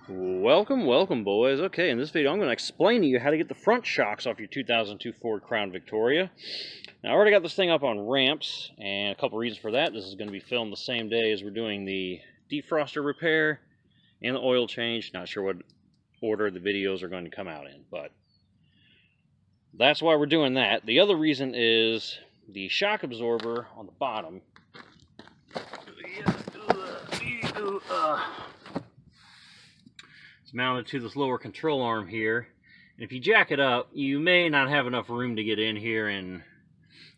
Welcome boys. Okay, in this video I'm going to explain to you how to get the front shocks off your 2002 Ford Crown Victoria. Now I already got this thing up on ramps, and a couple reasons for that. This is going to be filmed the same day as we're doing the defroster repair and the oil change. Not sure what order the videos are going to come out in, but that's why we're doing that. The other reason is the shock absorber on the bottom. It's mounted to this lower control arm here, and if you jack it up, you may not have enough room to get in here and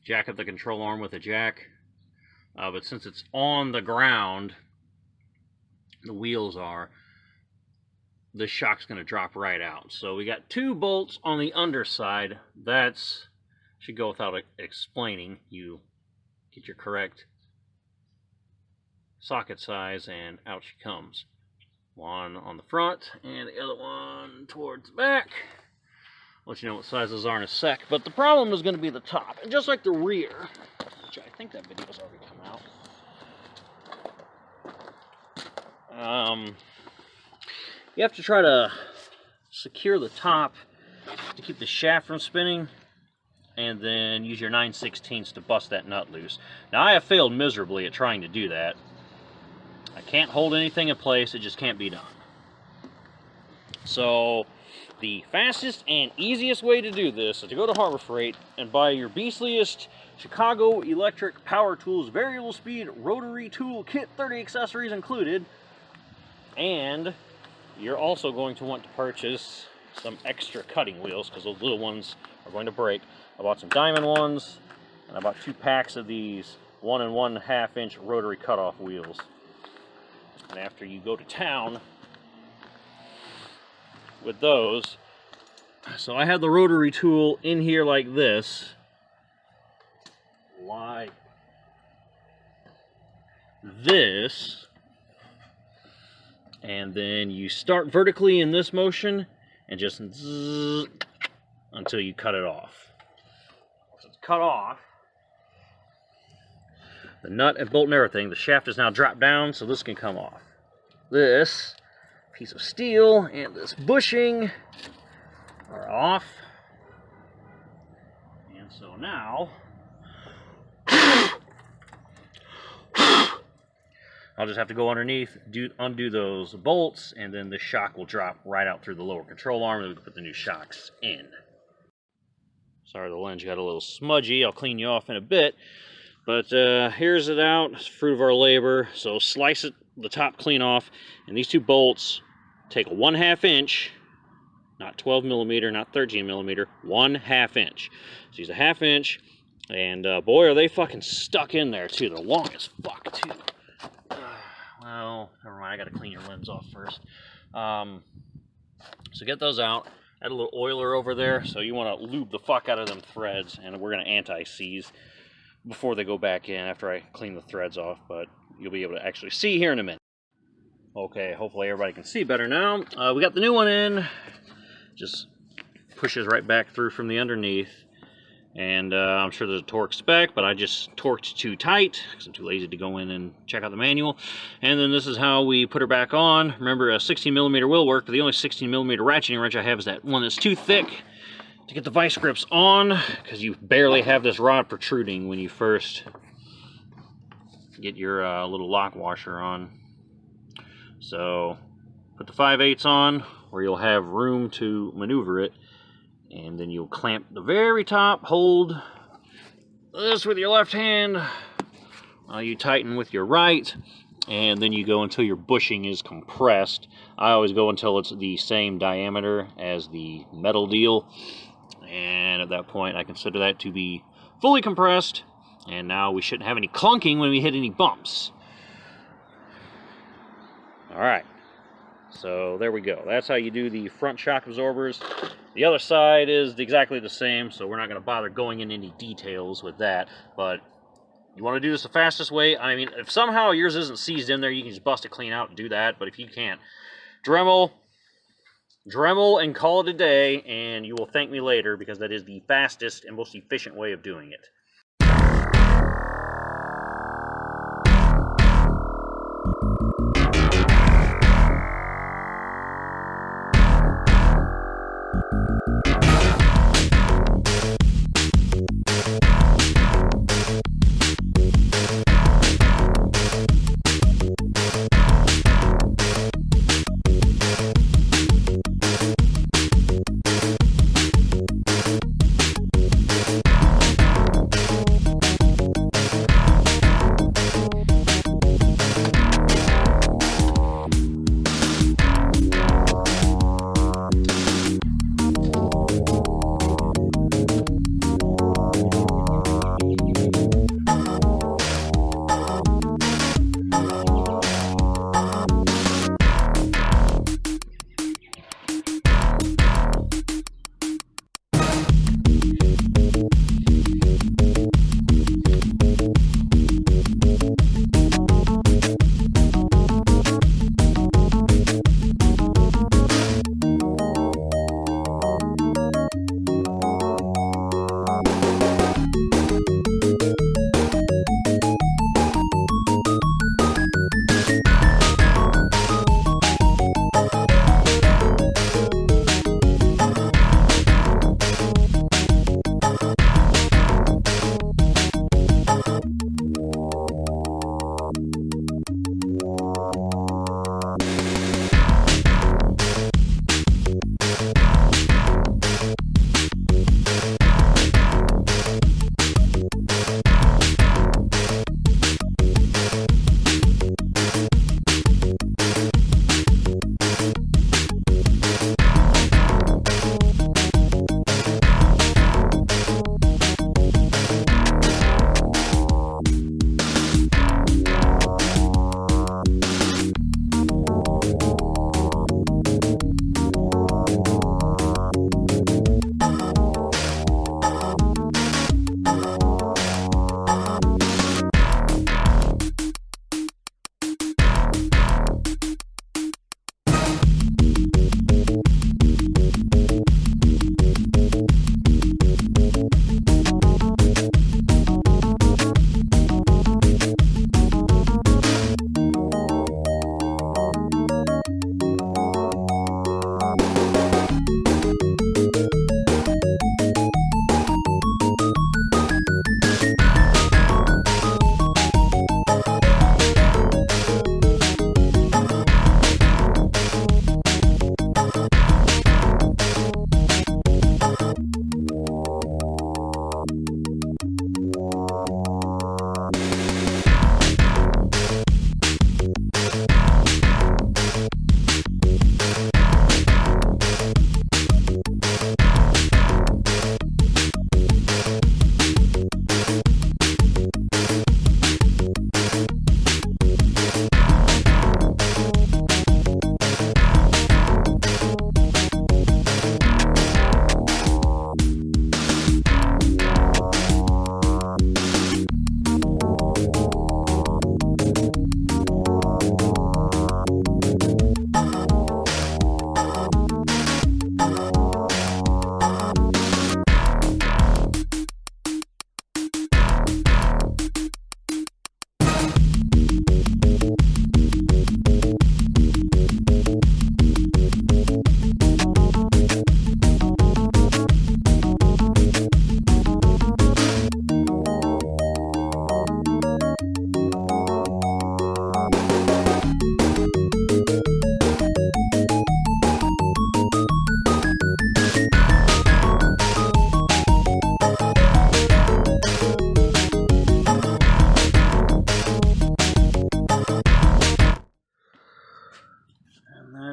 jack up the control arm with a jack, but since it's on the ground, the wheels are, the shock's going to drop right out. So we got two bolts on the underside. That's should go without explaining. You get your correct socket size and out she comes. One on the front and the other one towards the back. I'll let you know what sizes are in a sec, but the problem is going to be the top. And just like the rear, which I think that video's already come out, you have to try to secure the top to keep the shaft from spinning, and then use your 9/16 to bust that nut loose. Now I have failed miserably at trying to do that. I can't hold anything in place, it just can't be done. So the fastest and easiest way to do this is to go to Harbor Freight and buy your beastliest Chicago Electric Power Tools variable speed rotary tool kit, 30 accessories included. And you're also going to want to purchase some extra cutting wheels because those little ones are going to break. I bought some diamond ones, and I bought 2 packs of these 1 1/2 inch rotary cutoff wheels. And after you go to town with those, so I had the rotary tool in here like this, and then you start vertically in this motion and just zzz until you cut it off. So it's cut off. The nut and bolt and everything, the shaft is now dropped down, so this can come off. This piece of steel and this bushing are off. And so now, I'll just have to go underneath, undo those bolts, and then the shock will drop right out through the lower control arm, and we can put the new shocks in. Sorry, the lens got a little smudgy. I'll clean you off in a bit. But here's it out. It's fruit of our labor. So slice it, the top clean off, and these 2 bolts take a 1/2 inch, not 12 millimeter, not 13 millimeter, 1/2 inch. So use a 1/2 inch, and boy, are they fucking stuck in there too. They're long as fuck too. Well, never mind. I got to clean your lens off first. So get those out. Add a little oiler over there. So you want to lube the fuck out of them threads, and we're gonna anti-seize before they go back in after I clean the threads off, but you'll be able to actually see here in a minute. Okay, hopefully everybody can see better now. We got the new one in. Just pushes right back through from the underneath, and I'm sure there's a torque spec, but I just torqued too tight because I'm too lazy to go in and check out the manual. And then this is how we put her back on. Remember, a 16 millimeter will work, but the only 16 millimeter ratcheting wrench I have is that one that's too thick to get the vice grips on, because you barely have this rod protruding when you first get your little lock washer on. So put the 5/8 on where you'll have room to maneuver it, and then you'll clamp the very top, hold this with your left hand while you tighten with your right, and then you go until your bushing is compressed. I always go until it's the same diameter as the metal deal. And at that point, I consider that to be fully compressed. And now we shouldn't have any clunking when we hit any bumps. Alright, so there we go. That's how you do the front shock absorbers. The other side is exactly the same, so we're not going to bother going into any details with that. But you want to do this the fastest way. I mean, if somehow yours isn't seized in there, you can just bust it clean out and do that. But if you can't, Dremel and call it a day, and you will thank me later, because that is the fastest and most efficient way of doing it.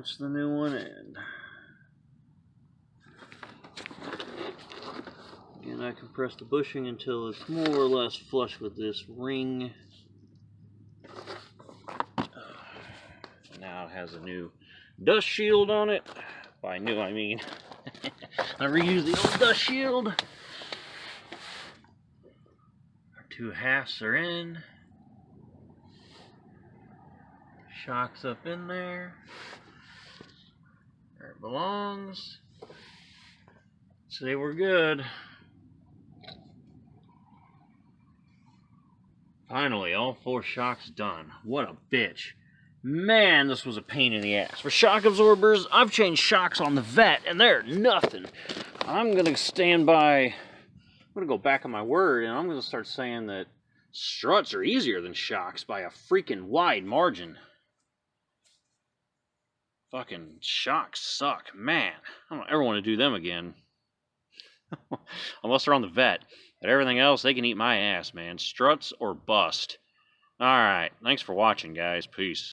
That's the new one, and again, I compress the bushing until it's more or less flush with this ring. Now it has a new dust shield on it. By new, I mean I reused the old dust shield. Our 2 halves are in. Shocks up in there. There it belongs. Say we're good. Finally, all 4 shocks done. What a bitch. Man, this was a pain in the ass. For shock absorbers, I've changed shocks on the Vet, and they're nothing. I'm going to stand by, I'm going to go back on my word, and I'm going to start saying that struts are easier than shocks by a freaking wide margin. Fucking shocks suck. Man, I don't ever want to do them again. Unless they're on the Vet. But everything else, they can eat my ass, man. Struts or bust. Alright, thanks for watching, guys. Peace.